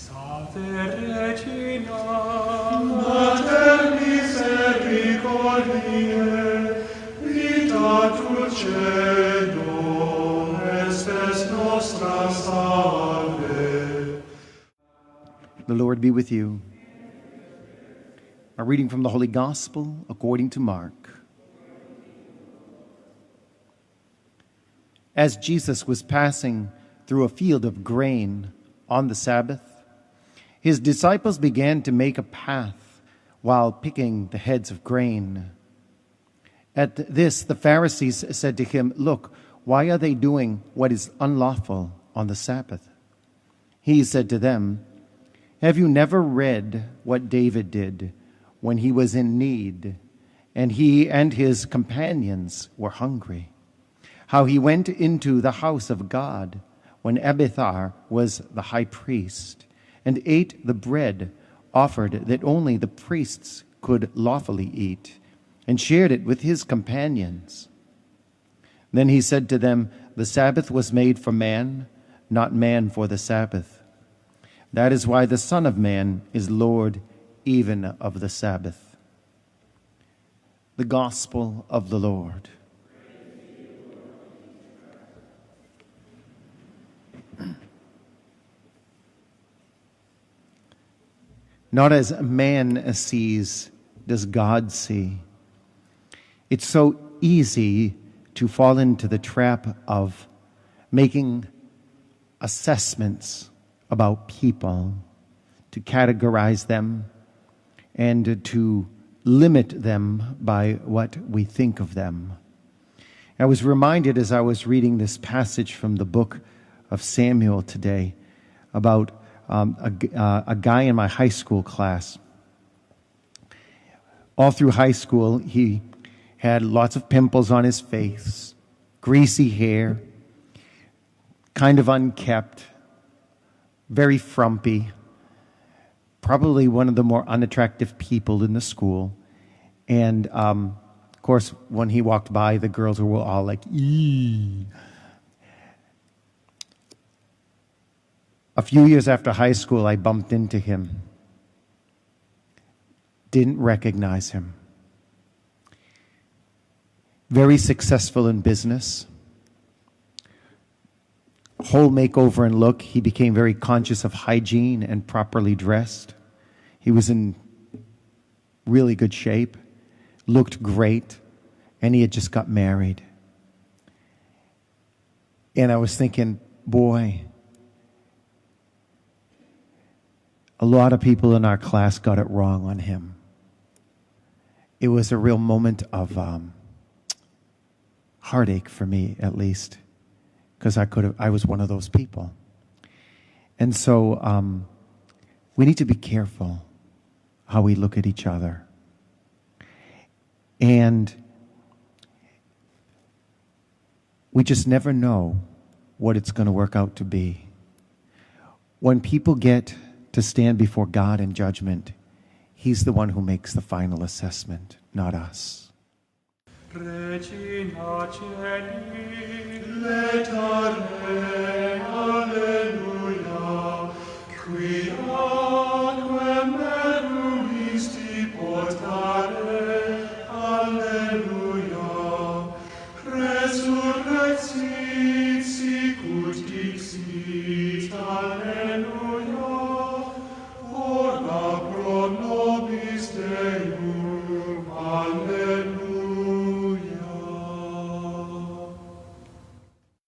Salve Regina, Mater misericordiae, vita dulcedo, estes nostra salve. The Lord be with you. A reading from the Holy Gospel according to Mark. As Jesus was passing through a field of grain on the Sabbath, his disciples began to make a path while picking the heads of grain. At this, the Pharisees said to him, "Look, why are they doing what is unlawful on the Sabbath?" He said to them, "Have you never read what David did when he was in need, and he and his companions were hungry? How he went into the house of God when Abiathar was the high priest, and ate the bread offered that only the priests could lawfully eat, and shared it with his companions. Then he said to them, 'The Sabbath was made for man, not man for the Sabbath. That is why the Son of Man is Lord even of the Sabbath.'" The Gospel of the Lord. Not as man sees does God see. It's so easy to fall into the trap of making assessments about people, to categorize them, and to limit them by what we think of them. I was reminded as I was reading this passage from the book of Samuel today about a guy in my high school class. All through high school, he had lots of pimples on his face, greasy hair, kind of unkept, very frumpy, probably one of the more unattractive people in the school. And, of course, when he walked by, the girls were all like, "Eee." A few years after high school, I bumped into him. Didn't recognize him. Very successful in business. Whole makeover and look. He became very conscious of hygiene and properly dressed. He was in really good shape, looked great, and he had just got married. And I was thinking, boy, a lot of people in our class got it wrong on him. It was a real moment of heartache for me, at least, because I was one of those people. And so we need to be careful how we look at each other. And we just never know what it's going to work out to be. When people get to stand before God in judgment, He's the one who makes the final assessment, not us. Regina Celi, let